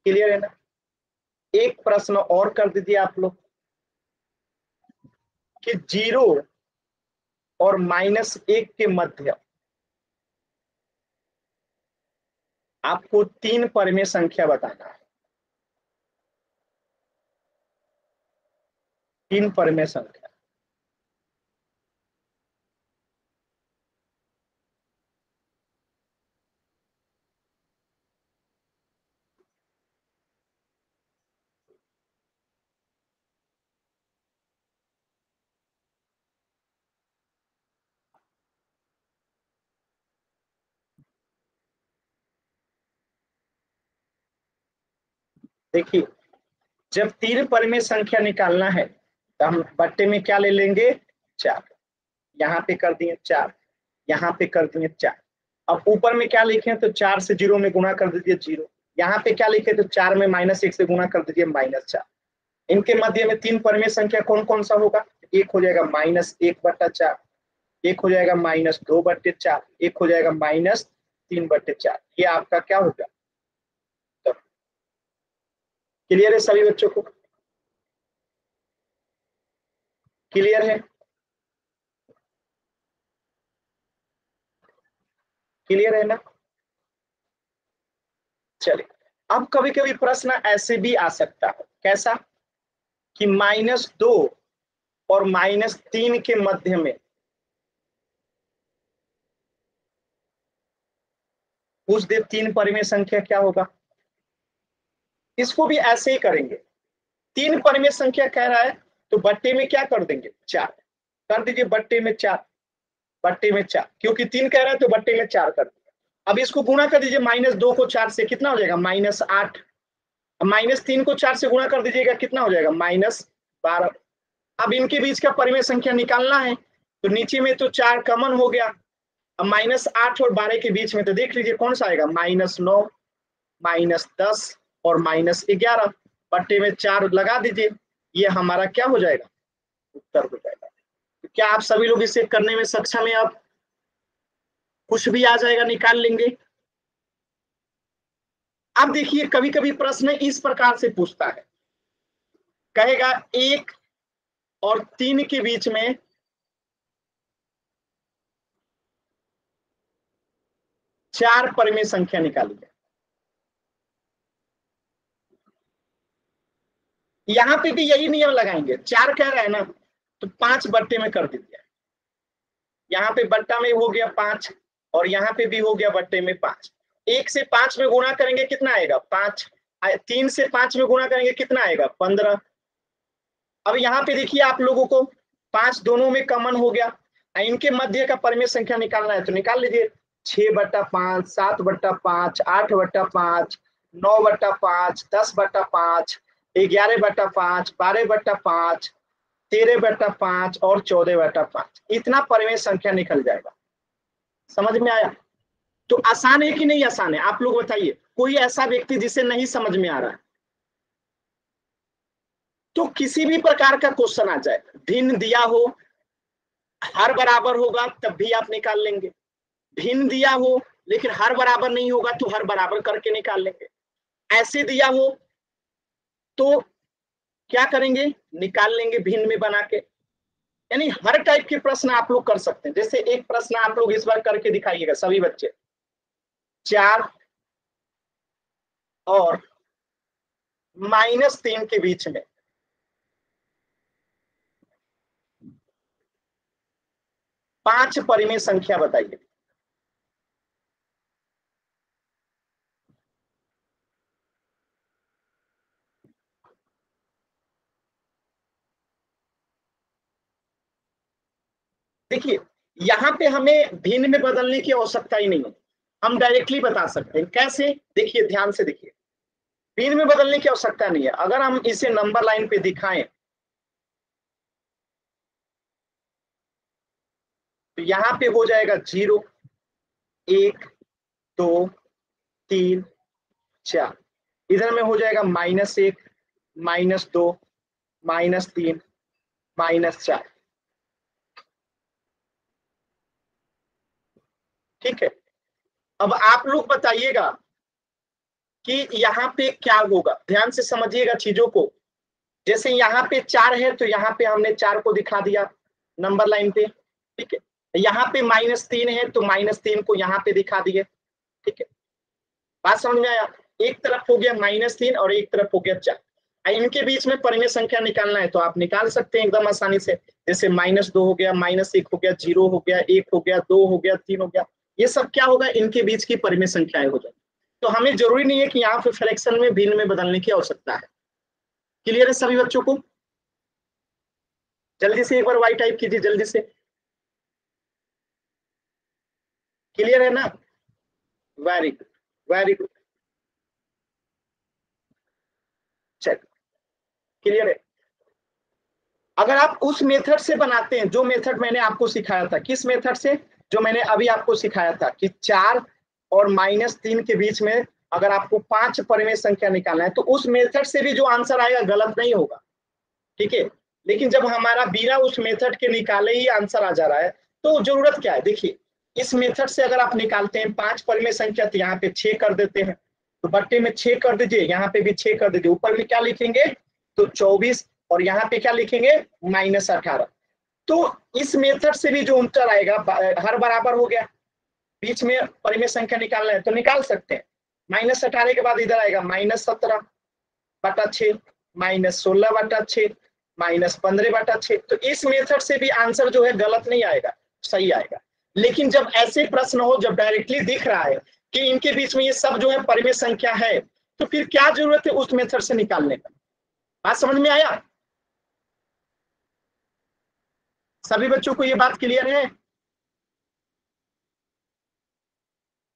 क्लियर है ना? एक प्रश्न और कर दीजिए आप लोग कि 0 और -1 के मध्य आपको 3 परिमेय संख्या बताना है। 3 परिमेय संख्या। देखिए, जब 3 परिमेय संख्या निकालना है तो हम बट्टे में क्या ले लेंगे? 4। यहाँ पे कर दिए 4, यहाँ पे कर दिए 4। अब ऊपर में क्या लिखे तो 4 से 0 में गुना कर दीजिए 0। यहाँ पे क्या लिखे तो 4 में -1 से गुना कर दीजिए -4। इनके मध्य में 3 परिमेय संख्या कौन कौन सा होगा? एक हो जाएगा -1/4, एक हो जाएगा -2/4, एक हो जाएगा -3/4। ये आपका क्या होगा? तो क्लियर है सभी बच्चों को? क्लियर है? क्लियर है ना? चलिए, अब कभी कभी प्रश्न ऐसे भी आ सकता है, कैसा कि -2 और -3 के मध्य में पूछ दे 3 परिमेय संख्या क्या होगा? इसको भी ऐसे ही करेंगे। 3 परिमेय संख्या कह रहा है तो बट्टे में क्या कर देंगे? 4 कर दीजिए। बट्टे में 4, बट्टे में 4, क्योंकि 3 कह रहा है तो बट्टे में 4 कर दिया। अब इसको गुणा कर दीजिए -2 को 4 से, कितना हो जाएगा? -8। -3 को 4 से गुणा कर दीजिएगा, कितना हो जाएगा? -12। अब इनके बीच का परिमेय संख्या निकालना है तो नीचे में तो 4 कॉमन हो गया। अब -8 और 12 के बीच में तो देख लीजिए कौन सा आएगा? -9, -10 और -11। बट्टे में 4 लगा दीजिए, ये हमारा क्या हो जाएगा? उत्तर हो जाएगा। तो क्या आप सभी लोग इसे करने में सक्षम है? अब कुछ भी आ जाएगा, निकाल लेंगे। अब देखिए, कभी कभी प्रश्न इस प्रकार से पूछता है, कहेगा 1 और 3 के बीच में 4 परिमेय संख्या निकालिए। यहाँ पे भी यही नियम लगाएंगे, 4 कह रहा है ना, तो 5 बट्टे में कर दीजिए। यहाँ पे बट्टा में हो गया 5 और यहाँ पे भी हो गया बट्टे में 5। 1 से 5 में गुणा करेंगे कितना आएगा 5। 3 से 5 में गुणा करेंगे कितना आएगा 15। अब यहाँ पे देखिए आप लोगों को 5 दोनों में कॉमन हो गया, इनके मध्य का परिमेय संख्या निकालना है तो निकाल लीजिए। 6/5, 7/5, 8/5, 9/5, 10/5, 11/5, 12/5, 13/5 और 14/5, इतना परिमेय संख्या निकल जाएगा। समझ में आया? तो आसान है कि नहीं आसान है, आप लोग बताइए। कोई ऐसा व्यक्ति जिसे नहीं समझ में आ रहा है, तो किसी भी प्रकार का क्वेश्चन आ जाए, भिन्न दिया हो, हर बराबर होगा तब भी आप निकाल लेंगे, भिन्न दिया हो लेकिन हर बराबर नहीं होगा तो हर बराबर करके निकाल लेंगे, ऐसे दिया हो तो क्या करेंगे, निकाल लेंगे भिन्न में बना के। यानी हर टाइप के प्रश्न आप लोग कर सकते हैं। जैसे एक प्रश्न आप लोग इस बार करके दिखाइएगा सभी बच्चे, 4 और -3 के बीच में 5 परिमेय संख्या बताइए। देखिए यहाँ पे हमें भिन्न में बदलने की आवश्यकता ही नहीं है, हम डायरेक्टली बता सकते हैं। कैसे, देखिए ध्यान से देखिए, भिन्न में बदलने की आवश्यकता नहीं है। अगर हम इसे नंबर लाइन पे दिखाएं तो यहाँ पे हो जाएगा 0, 1, 2, 3, 4। इधर में हो जाएगा -1, -2, -3, -4। ठीक है, अब आप लोग बताइएगा कि यहाँ पे क्या होगा, ध्यान से समझिएगा चीजों को। जैसे यहाँ पे 4 है तो यहाँ पे हमने 4 को दिखा दिया नंबर लाइन पे, ठीक है। यहाँ पे -3 है तो -3 को यहाँ पे दिखा दिए, ठीक है। बात समझ में आया? एक तरफ हो गया -3 और एक तरफ हो गया 4। इनके बीच में परिमेय संख्या निकालना है तो आप निकाल सकते हैं एकदम आसानी से। जैसे -2 हो गया, -1 हो गया, 0 हो गया, 1 हो गया, 2 हो गया, 3 हो गया, ये सब क्या होगा, इनके बीच की परिमेय संख्याएं हो जाएगी। तो हमें जरूरी नहीं है कि यहाँ पे फ्रैक्शन में भिन्न में बदलने की आवश्यकता है। क्लियर है सभी बच्चों को? जल्दी से एक बार वाई टाइप कीजिए जल्दी से। क्लियर है ना? Very good, very good. चल, क्लियर है। अगर आप उस मेथड से बनाते हैं जो मेथड मैंने आपको सिखाया था, किस मेथड से, जो मैंने अभी आपको सिखाया था कि 4 और -3 के बीच में अगर आपको 5 परिमेय संख्या निकालना है तो उस मेथड से भी जो आंसर आएगा गलत नहीं होगा, ठीक है। लेकिन जब हमारा बिना उस मेथड के निकाले ही आंसर आ जा रहा है तो जरूरत क्या है। देखिए इस मेथड से अगर आप निकालते हैं 5 परिमेय संख्या तो यहाँ पे 6 कर देते हैं, तो बट्टे में 6 कर दीजिए, यहाँ पे भी 6 कर दीजिए, ऊपर में क्या लिखेंगे तो 24 और यहाँ पे क्या लिखेंगे -18। तो इस मेथड से भी जो उत्तर आएगा हर बराबर हो गया, बीच में परिमेय संख्या निकालना है तो निकाल सकते हैं। -18 के बाद इधर आएगा -17/6, -16/6, -15/6। तो इस मेथड से भी आंसर जो है गलत नहीं आएगा, सही आएगा। लेकिन जब ऐसे प्रश्न हो, जब डायरेक्टली दिख रहा है कि इनके बीच में ये सब जो है परिमेय संख्या है, तो फिर क्या जरूरत है उस मेथड से निकालने का। बात समझ में आया? सभी बच्चों को ये बात क्लियर है?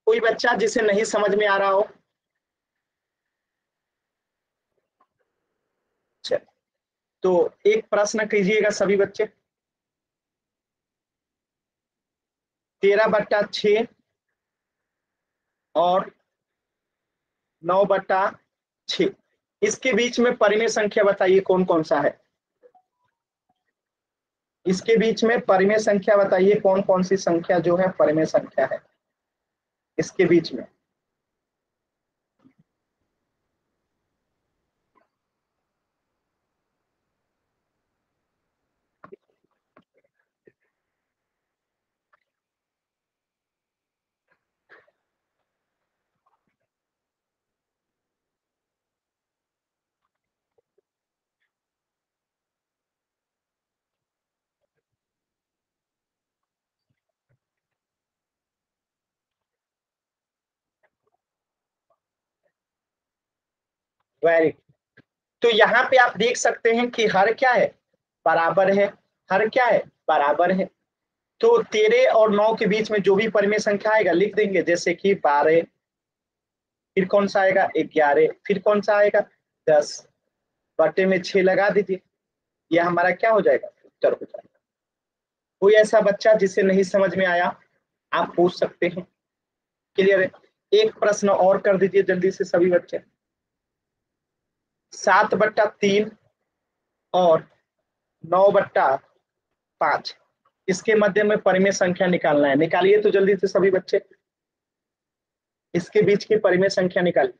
कोई बच्चा जिसे नहीं समझ में आ रहा हो? चल, तो एक प्रश्न कीजिएगा सभी बच्चे। 13/6 और 9/6, इसके बीच में परिमेय संख्या बताइए कौन कौन सा है। इसके बीच में परिमेय संख्या बताइए कौन कौन सी संख्या जो है परिमेय संख्या है इसके बीच में। वेरी। तो यहाँ पे आप देख सकते हैं कि हर क्या है, बराबर है, हर क्या है, बराबर है। तो 13 और 9 के बीच में जो भी परिमेय संख्या आएगा लिख देंगे, जैसे कि 12, फिर कौन सा आएगा 11, फिर कौन सा आएगा 10, बटे में 6 लगा दीजिए, यह हमारा क्या हो जाएगा, उत्तर हो जाएगा। कोई ऐसा बच्चा जिसे नहीं समझ में आया आप पूछ सकते हैं। क्लियर है? एक प्रश्न और कर दीजिए जल्दी से सभी बच्चे। 7/3 और 9/5, इसके मध्य में परिमेय संख्या निकालना है। निकालिए तो जल्दी से सभी बच्चे, इसके बीच की परिमेय संख्या निकालिए।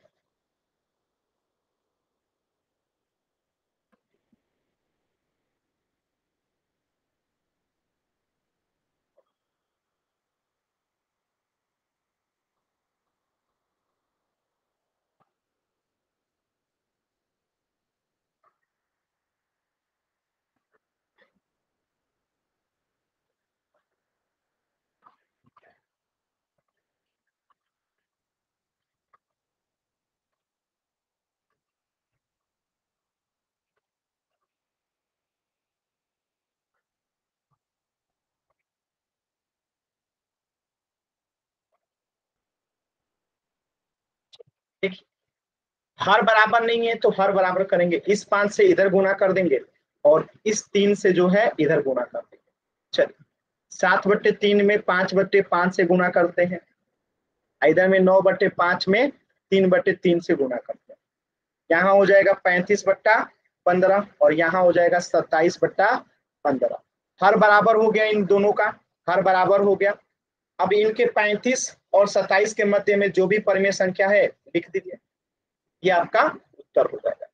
देखिए, हर बराबर नहीं है तो हर बराबर करेंगे, इस 5 से इधर गुना कर देंगे और इस 3 से जो है इधर गुना कर देंगे। चलिए, 7/3 में 5/5 से गुना करते हैं, इधर में 9/5 में 3/3 से गुना करते हैं। यहाँ हो जाएगा 35/15 और यहाँ हो जाएगा 27/15। हर बराबर हो गया इन दोनों का, हर बराबर हो गया। अब इनके 35 और 27 के मध्य में जो भी परिमेय संख्या है लिख दीजिए, ये आपका उत्तर हो जाएगा।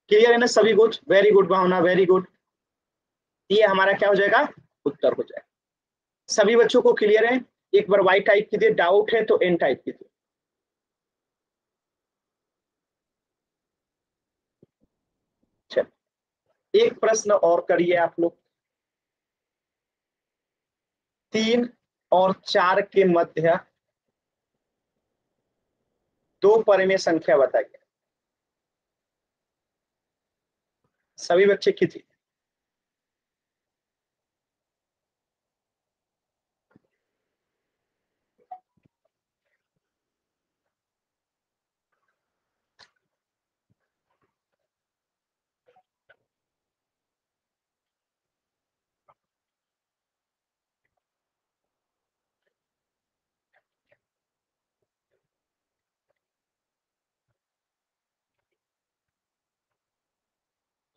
क्लियर है ना सभी कुछ? वेरी गुड भावना, वेरी गुड। ये हमारा क्या हो जाएगा, उत्तर हो जाएगा। सभी बच्चों को क्लियर है? एक बार वाई टाइप कीजिए, डाउट है तो एन टाइप कीजिए। चलिए, एक प्रश्न और करिए आप लोग। 3 और 4 के मध्य दो परिमेय संख्या बताइए। सभी बच्चे कीजिए।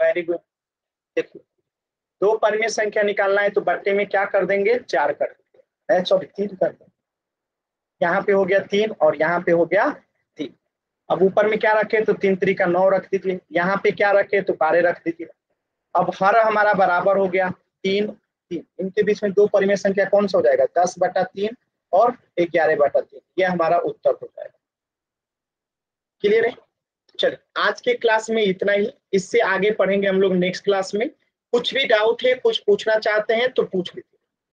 Very good. देखिए, दो परिमेय संख्या निकालना है तो बट्टे में क्या कर देंगे, 4 कर देंगे, सॉरी 3 कर देंगे। यहाँ पे हो गया 3 और यहाँ पे हो गया 3। अब ऊपर में क्या रखे तो 3 3 का 9 रख दीजिए, यहाँ पे क्या रखे तो 12 रख दीजिए। अब हर हमारा बराबर हो गया 3 3, इनके बीच में दो परिमेय संख्या कौन सा हो जाएगा, 10/3 और 11/3, ये हमारा उत्तर हो जाएगा। क्लियर है? चलिए, आज के क्लास में इतना ही, इससे आगे पढ़ेंगे हम लोग नेक्स्ट क्लास में। कुछ भी डाउट है, कुछ पूछना चाहते हैं तो पूछ लीजिए।